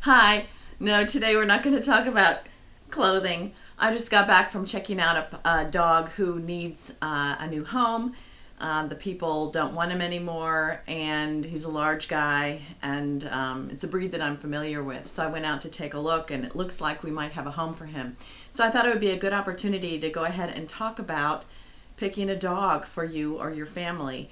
Hi. No, today we're not going to talk about clothing. I just got back from checking out a dog who needs a new home. The people don't want him anymore, and he's a large guy, and it's a breed that I'm familiar with. So I went out to take a look, and it looks like we might have a home for him. So I thought it would be a good opportunity to go ahead and talk about picking a dog for you or your family.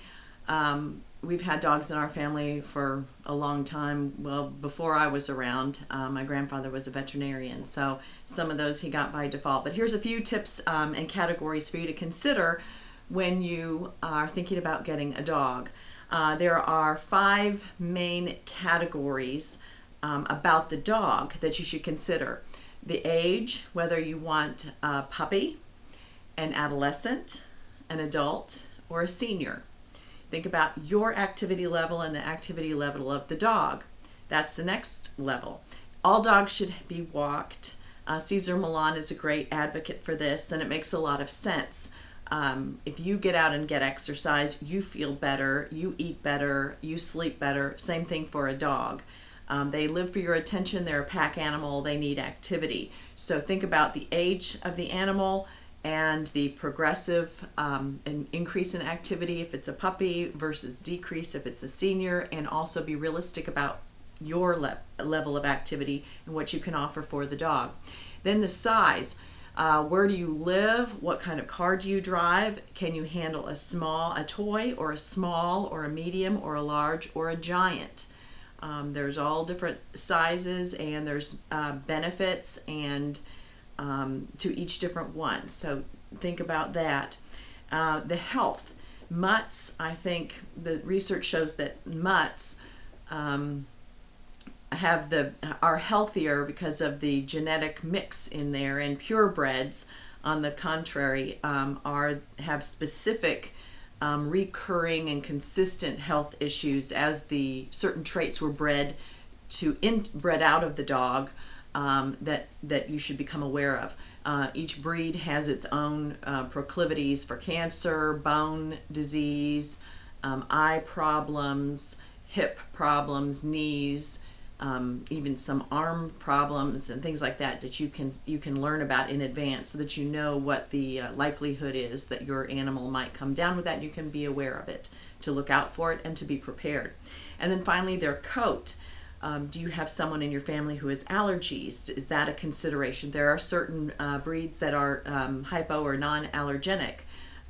We've had dogs in our family for a long time. Well, before I was around, my grandfather was a veterinarian, so some of those he got by default. But here's a few tips and categories for you to consider when you are thinking about getting a dog. There are 5 main categories about the dog that you should consider. The age, whether you want a puppy, an adolescent, an adult, or a senior. Think about your activity level and the activity level of the dog. That's the next level. All dogs should be walked. Cesar Millan is a great advocate for this, and it makes a lot of sense. If you get out and get exercise, you feel better, you eat better, you sleep better. Same thing for a dog. They live for your attention. They're a pack animal. They need activity. So think about the age of the animal and the progressive increase in activity if it's a puppy versus decrease if it's a senior, and also be realistic about your level of activity and what you can offer for the dog. Then the size. Where do you live? What kind of car do you drive? Can you handle a toy, or a small, or a medium, or a large, or a giant? There's all different sizes, and there's benefits and to each different one. So think about that. The health. Mutts, I think the research shows that mutts are healthier because of the genetic mix in there, and purebreds, on the contrary, have specific recurring and consistent health issues as the certain traits were bred out of the dog. That you should become aware of. Each breed has its own proclivities for cancer, bone disease, eye problems, hip problems, knees, even some arm problems and things like that you can learn about in advance, so that you know what the likelihood is that your animal might come down with that, and you can be aware of it, to look out for it and to be prepared. And then finally, their coat. Do you have someone in your family who has allergies? Is that a consideration? There are certain breeds that are hypo or non-allergenic.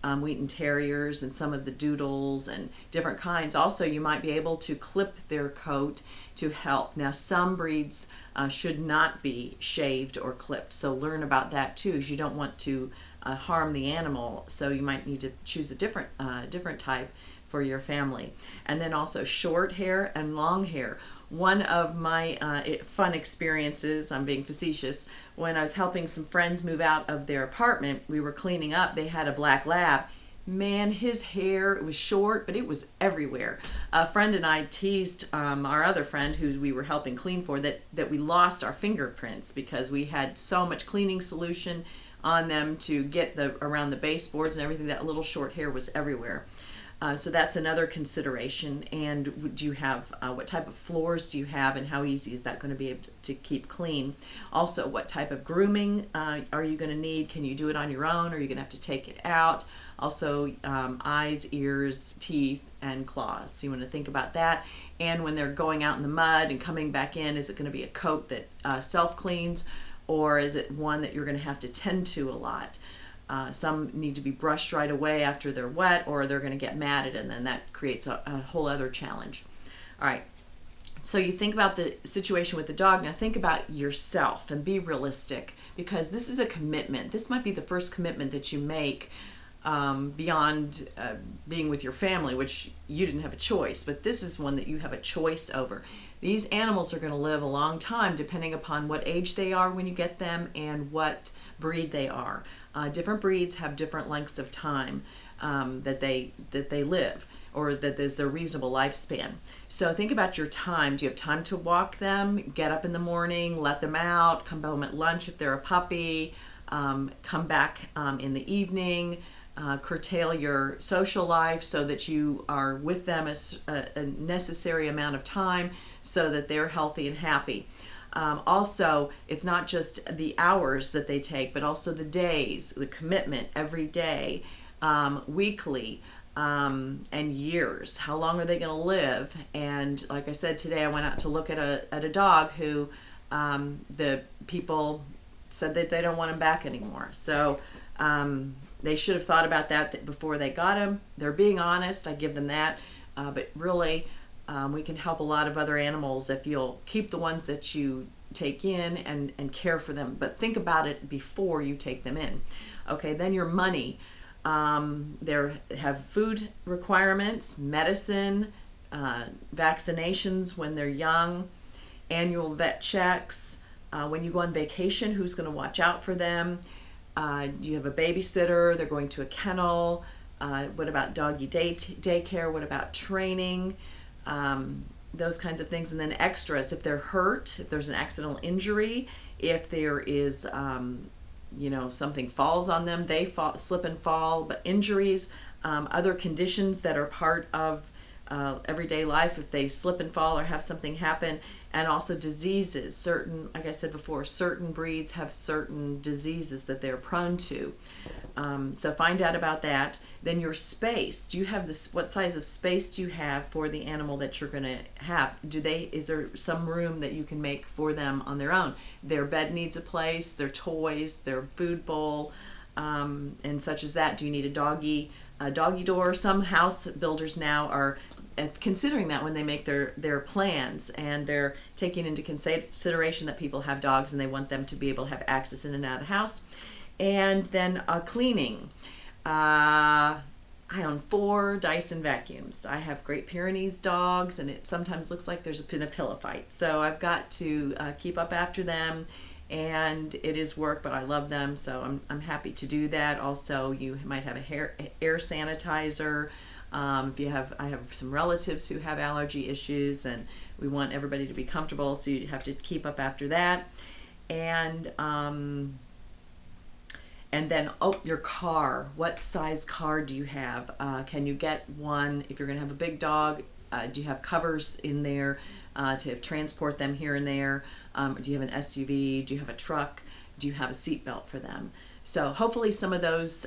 Wheaten Terriers and some of the Doodles and different kinds. Also, you might be able to clip their coat to help. Now, some breeds should not be shaved or clipped, so learn about that too, because you don't want to harm the animal, so you might need to choose a different type for your family. And then also short hair and long hair. One of my fun experiences, I'm being facetious, when I was helping some friends move out of their apartment, we were cleaning up, they had a black lab. Man, his hair, it was short, but it was everywhere. A friend and I teased our other friend who we were helping clean for that we lost our fingerprints because we had so much cleaning solution on them to get around the baseboards and everything. That little short hair was everywhere. So that's another consideration. And do you have, what type of floors do you have, and how easy is that going to be able to keep clean? Also, what type of grooming are you going to need? Can you do it on your own, or are you going to have to take it out? Also, eyes, ears, teeth, and claws. So you want to think about that. And when they're going out in the mud and coming back in, is it going to be a coat that self-cleans, or is it one that you're going to have to tend to a lot? Some need to be brushed right away after they're wet, or they're going to get matted, and then that creates a whole other challenge. All right, so you think about the situation with the dog. Now think about yourself and be realistic, because this is a commitment. This might be the first commitment that you make beyond being with your family, which you didn't have a choice, but this is one that you have a choice over. These animals are going to live a long time depending upon what age they are when you get them and what breed they are. Different breeds have different lengths of time that they live, or that there's their reasonable lifespan. So think about your time. Do you have time to walk them, get up in the morning, let them out, come home at lunch if they're a puppy, come back in the evening, curtail your social life so that you are with them a necessary amount of time so that they're healthy and happy. Also, it's not just the hours that they take, but also the days, the commitment every day, weekly, and years. How long are they going to live? And like I said today, I went out to look at a dog who the people said that they don't want him back anymore. So they should have thought about that before they got him. They're being honest. I give them that. But really, we can help a lot of other animals if you'll keep the ones that you take in and care for them. But think about it before you take them in. Okay, then your money. They have food requirements, medicine, vaccinations when they're young, annual vet checks. When you go on vacation, who's going to watch out for them? Do you have a babysitter? They're going to a kennel. What about doggy daycare? What about training? Those kinds of things. And then extras, if they're hurt, if there's an accidental injury, if there is something falls on them, they slip and fall, but injuries, other conditions that are part of everyday life, if they slip and fall or have something happen, and also diseases. Certain, like I said before, certain breeds have certain diseases that they're prone to. So find out about that. Then your space. Do you have this? What size of space do you have for the animal that you're going to have? Is there some room that you can make for them on their own? Their bed needs a place, their toys, their food bowl, and such as that. Do you need a doggy door? Some house builders now are considering that when they make their plans, and they're taking into consideration that people have dogs and they want them to be able to have access in and out of the house. And then cleaning. I own 4 Dyson vacuums. I have Great Pyrenees dogs, and it sometimes looks like there's been a pillow fight. So I've got to keep up after them, and it is work, but I love them, so I'm happy to do that. Also, you might have air sanitizer. I have some relatives who have allergy issues, and we want everybody to be comfortable, so you have to keep up after that. And then, your car. What size car do you have? Can you get one? If you're going to have a big dog, do you have covers in there to transport them here and there? Do you have an SUV? Do you have a truck? Do you have a seatbelt for them? So hopefully some of those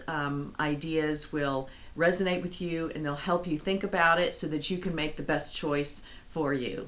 ideas will resonate with you, and they'll help you think about it so that you can make the best choice for you.